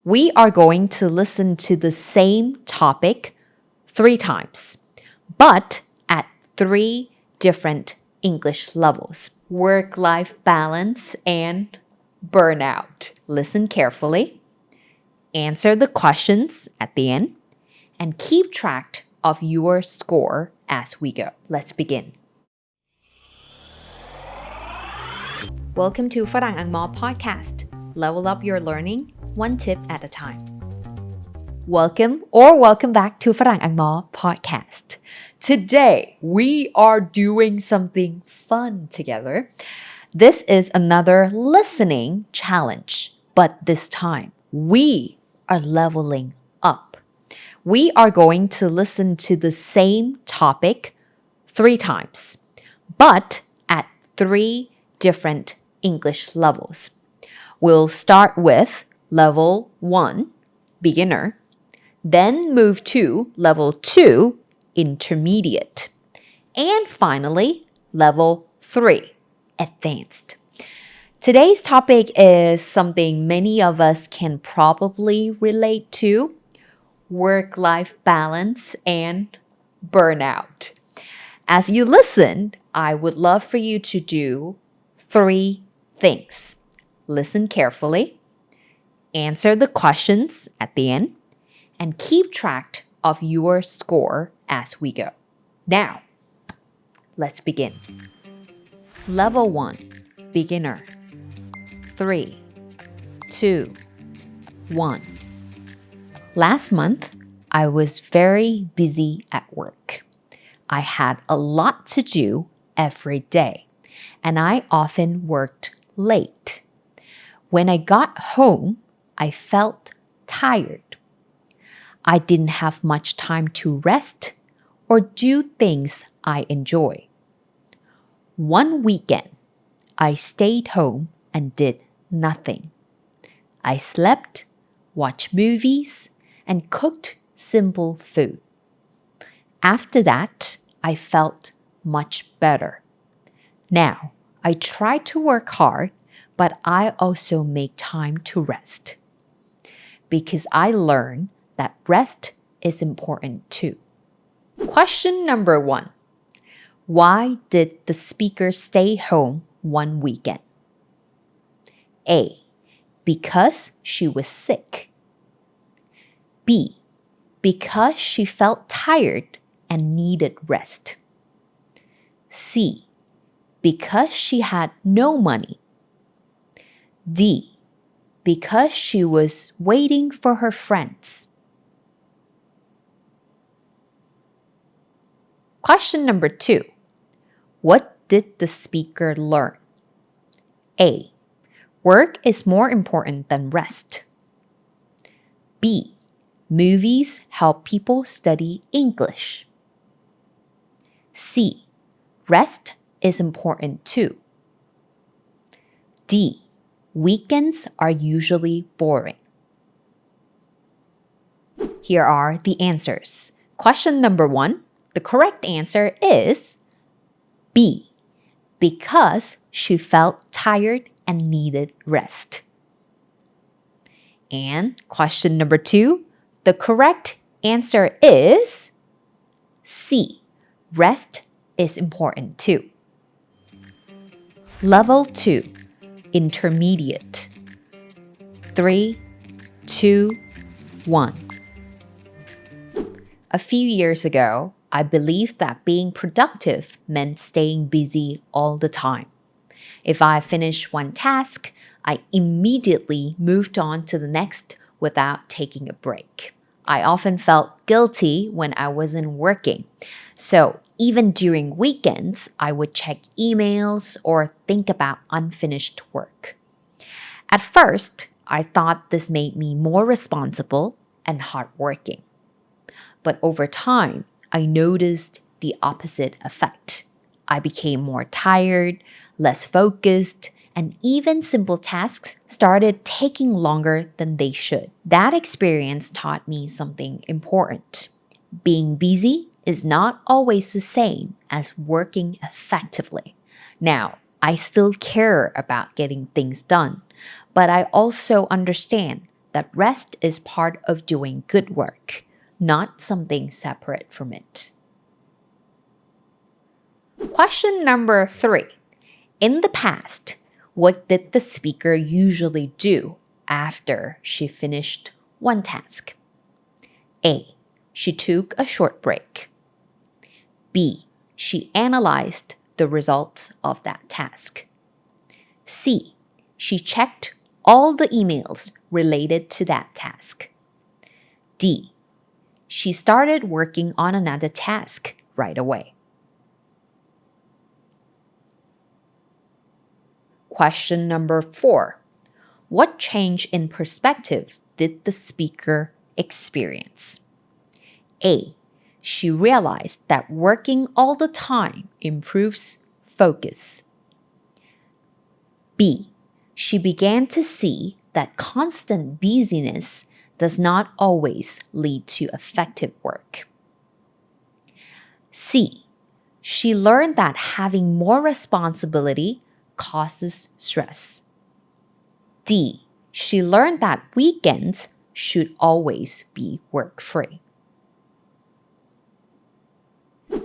We are going to listen to the same topic 3 times, but at 3 different English levels. Work-life balance and burnout. Listen carefully. Answer the questions at the end and keep track of your score as we go. Let's begin. Welcome to Farang Angmor Podcast. Level up your learning one tip at a time. Welcome back to Farang Angmor Podcast. Today we are doing something fun together. This is another listening challenge, but this time we are leveling up. We are going to listen to the same topic 3 times, but at 3 different English levels. We'll start with level 1, beginner, then move to level 2, intermediate, and finally level 3, advanced. Today's topic is something many of us can probably relate to: work-life balance and burnout. As you listen, I would love for you to do 3 things. Listen carefully, answer the questions at the end, and keep track of your score as we go. Now, let's begin. Level 1, beginner. 3, 2, 1. Last month, I was very busy at work. I had a lot to do every day, and I often worked late. When I got home, I felt tired. I didn't have much time to rest or do things I enjoy. One weekend, I stayed home and did nothing. I slept, watched movies, and cooked simple food. After that, I felt much better. Now, I try to work hard, but I also make time to rest. Because I learned that rest is important too. Question number 1. Why did the speaker stay home one weekend? A. Because she was sick. B. Because she felt tired and needed rest. C. Because she had no money. D. Because she was waiting for her friends. Question number 2. What did the speaker learn? A. Work is more important than rest. B. Movies help people study English. C. Rest is important too. D. Weekends are usually boring. Here are the answers. Question number 1. The correct answer is B. Because she felt tired and needed rest. And question number 2. The correct answer is C. Rest is important too. Level 2, intermediate. 3, 2, 1. A few years ago, I believed that being productive meant staying busy all the time. If I finished one task, I immediately moved on to the next without taking a break. I often felt guilty when I wasn't working. So even during weekends, I would check emails or think about unfinished work. At first, I thought this made me more responsible and hardworking. But over time, I noticed the opposite effect. I became more tired, less focused, and even simple tasks started taking longer than they should. That experience taught me something important. Being busy is not always the same as working effectively. Now, I still care about getting things done, but I also understand that rest is part of doing good work, not something separate from it. Question number 3. In the past, what did the speaker usually do after she finished one task? A. She took a short break. B. She analyzed the results of that task. C. She checked all the emails related to that task. D. She started working on another task right away. Question number 4. What change in perspective did the speaker experience? A. She realized that working all the time improves focus. B. She began to see that constant busyness does not always lead to effective work. C. She learned that having more responsibility causes stress. D. She learned that weekends should always be work-free.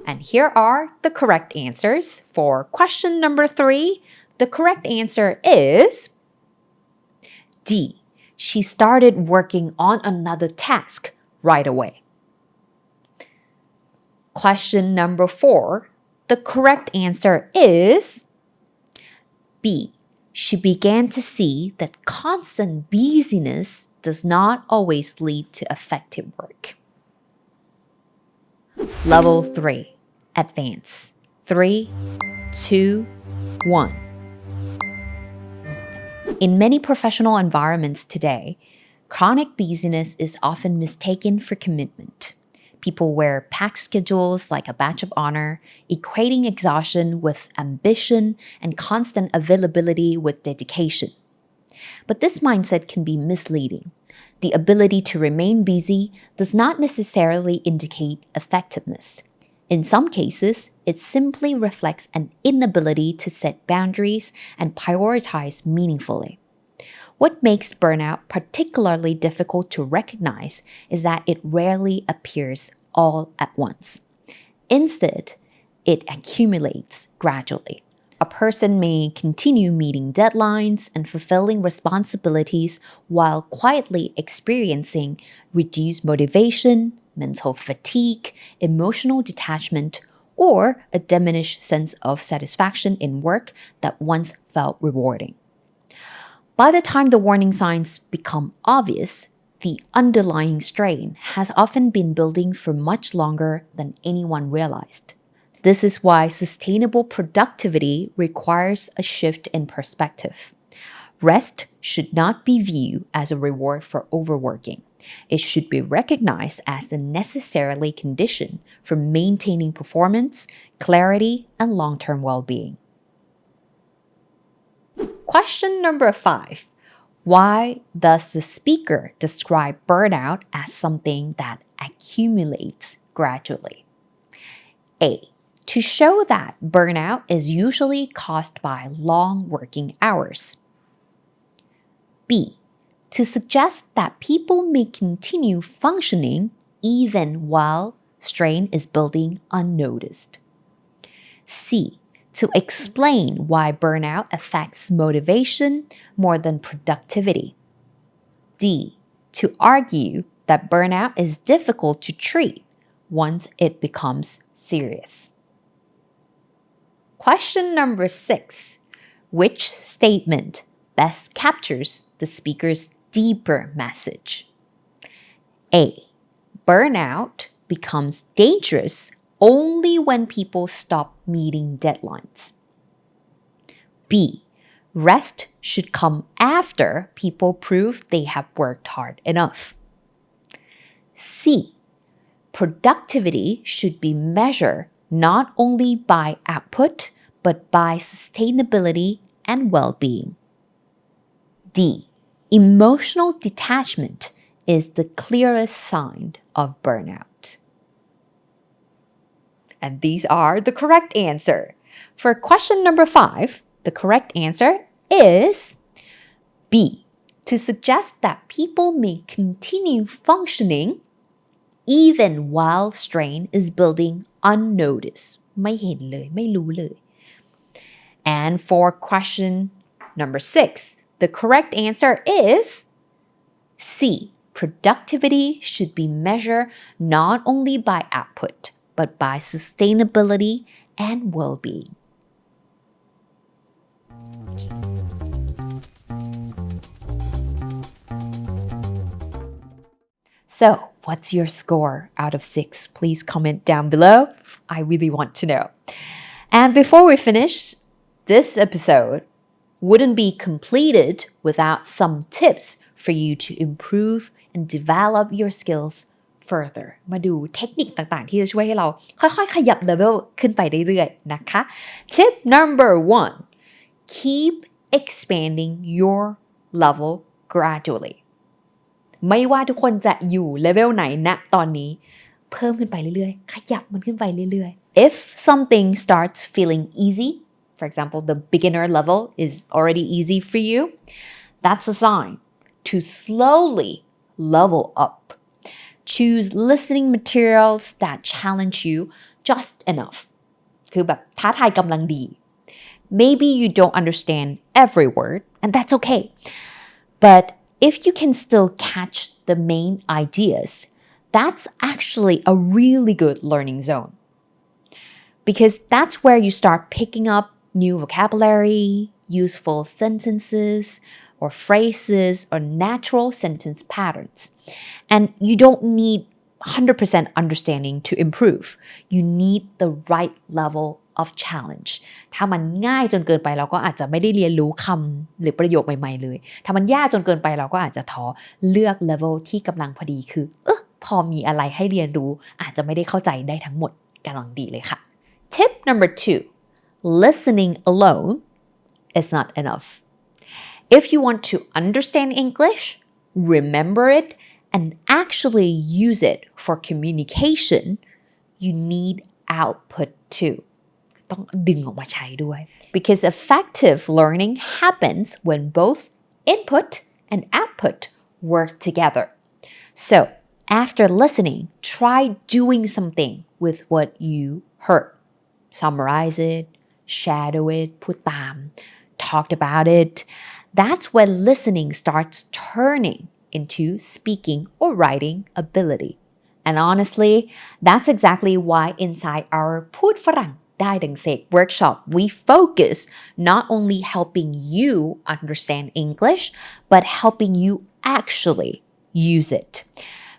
And here are the correct answers. For question number 3, the correct answer is D. She started working on another task right away. Question number 4, the correct answer is B. She began to see that constant busyness does not always lead to effective work. Level 3, Advance. 3, 2, 1. In many professional environments today, chronic busyness is often mistaken for commitment. People wear packed schedules like a badge of honor, equating exhaustion with ambition and constant availability with dedication. But this mindset can be misleading. The ability to remain busy does not necessarily indicate effectiveness. In some cases, it simply reflects an inability to set boundaries and prioritize meaningfully. What makes burnout particularly difficult to recognize is that it rarely appears all at once. Instead, it accumulates gradually. A person may continue meeting deadlines and fulfilling responsibilities while quietly experiencing reduced motivation, mental fatigue, emotional detachment, or a diminished sense of satisfaction in work that once felt rewarding. By the time the warning signs become obvious, the underlying strain has often been building for much longer than anyone realized. This is why sustainable productivity requires a shift in perspective. Rest should not be viewed as a reward for overworking. It should be recognized as a necessary condition for maintaining performance, clarity, and long-term well-being. Question number 5. Why does the speaker describe burnout as something that accumulates gradually? A. To show that burnout is usually caused by long working hours. B. To suggest that people may continue functioning even while strain is building unnoticed. C. To explain why burnout affects motivation more than productivity. D. To argue that burnout is difficult to treat once it becomes serious. Question number 6. Which statement best captures the speaker's deeper message? A. Burnout becomes dangerous only when people stop meeting deadlines. B. Rest should come after people prove they have worked hard enough. C. Productivity should be measured not only by output, but by sustainability and well-being. D. Emotional detachment is the clearest sign of burnout. And these are the correct answer. For question number 5, the correct answer is B. to suggest that people may continue functioning even while strain is building unnoticed ไม่เห็นเลยไม่รู้เลย and for question number 6 the correct answer is C productivity should be measured not only by output but by sustainability and well-being So, what's your score out of 6? Please comment down below. I really want to know. And before we finish, this episode wouldn't be completed without some tips for you to improve and develop your skills further. มาดูเทคนิคต่างๆที่จะช่วยให้เราค่อยๆขยับเลเวลขึ้นไปเรื่อยๆนะคะ Tip number 1 Keep expanding your level graduallyไม่ว่าทุกคนจะอยู่เลเวลไหนณตอนนี้เพิ่มขึ้นไปเรื่อยๆขยับมันขึ้นไปเรื่อยๆ If something starts feeling easy for example the beginner level is already easy for you that's a sign to slowly level up choose listening materials that challenge you just enough คือแบบท้าทายกำลังดี maybe you don't understand every word and that's okay but if you can still catch the main ideas, that's actually a really good learning zone. Because that's where you start picking up new vocabulary, useful sentences, or phrases, or natural sentence patterns. And you don't need 100% understanding to improve. You need the right level of challenge ถ้ามันง่ายจนเกินไปเราก็อาจจะไม่ได้เรียนรู้คำหรือประโยคใหม่ๆเลยถ้ามันยากจนเกินไปเราก็อาจจะท้อเลือก level ที่กำลังพอดีคือพอมีอะไรให้เรียนรู้อาจจะไม่ได้เข้าใจได้ทั้งหมดกำลังดีเลยค่ะ Tip number 2 Listening alone is not enough If you want to understand English remember it and actually use it for communication you need output tooต้องดึงออกมาใช้ด้วย because effective learning happens when both input and output work together so after listening try doing something with what you heard summarize it shadow it พูดตาม talked about it that's when listening starts turning into speaking or writing ability and honestly that's exactly why inside our พูดฝรั่งได้ดังเสก workshop we focus not only helping you understand English but helping you actually use it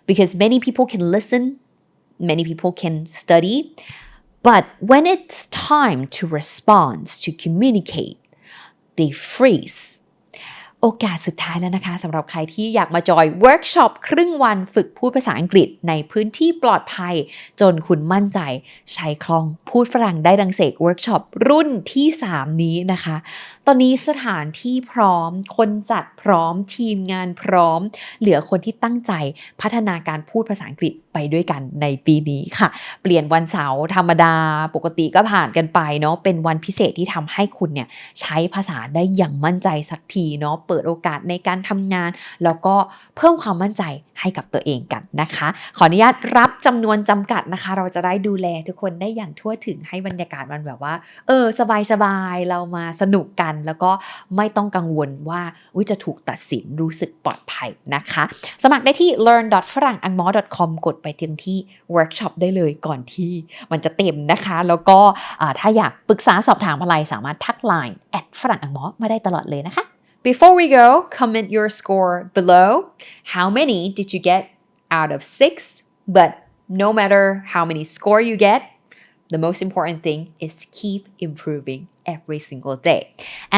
because many people can listen many people can study but when it's time to respond to communicate they freezeโอกาสสุดท้ายแล้วนะคะสำหรับใครที่อยากมาจอยเวิร์กช็อปครึ่งวันฝึกพูดภาษาอังกฤษในพื้นที่ปลอดภัยจนคุณมั่นใจใช้คล่องพูดฝรั่งได้ดังเสกเวิร์กช็อปรุ่นที่3นี้นะคะตอนนี้สถานที่พร้อมคนจัดพร้อมทีมงานพร้อมเหลือคนที่ตั้งใจพัฒนาการพูดภาษาอังกฤษไปด้วยกันในปีนี้ค่ะเปลี่ยนวันเสาร์ธรรมดาปกติก็ผ่านกันไปเนาะเป็นวันพิเศษที่ทำให้คุณเนี่ยใช้ภาษาได้อย่างมั่นใจสักทีเนาะเปิดโอกาสในการทำงานแล้วก็เพิ่มความมั่นใจให้กับตัวเองกันนะคะขออนุญาตรับจำนวนจำกัดนะคะเราจะได้ดูแลทุกคนได้อย่างทั่วถึงให้บรรยากาศมันแบบว่าสบายๆเรามาสนุกกันแล้วก็ไม่ต้องกังวลว่าจะถูกตัดสินรู้สึกปลอดภัยนะคะสมัครได้ที่ learn.farangangmor.com กดไปที่เวิร์กช็อปได้เลยก่อนที่มันจะเต็มนะคะแล้วก็ถ้าอยากปรึกษาสอบถามอะไรสามารถทัก LINE @farangangmor มาได้ตลอดเลยนะคะBefore we go, comment your score below. How many did you get out of 6? But no matter how many score you get, the most important thing is keep improving every single day.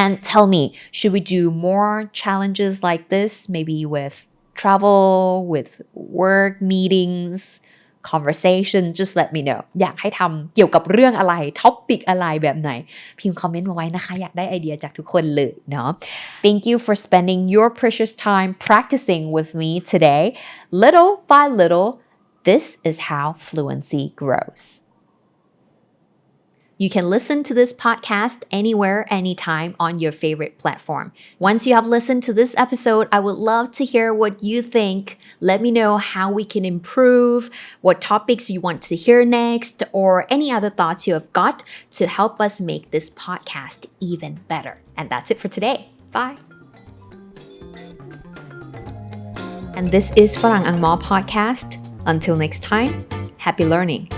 And tell me, should we do more challenges like this? Maybe with travel, with work meetings,conversation just let me know อยากให้ทำเกี่ยวกับเรื่องอะไรท็อปิกอะไรแบบไหนพิมพ์คอมเมนต์มาไว้นะคะอยากได้ไอเดียจากทุกคนเลยเนาะ Thank you for spending your precious time practicing with me today little by little this is how fluency grows You can listen to this podcast anywhere, anytime on your favorite platform. Once you have listened to this episode, I would love to hear what you think. Let me know how we can improve, what topics you want to hear next, or any other thoughts you have got to help us make this podcast even better. And that's it for today. Bye. And this is Farang Angmor Podcast. Until next time, happy learning.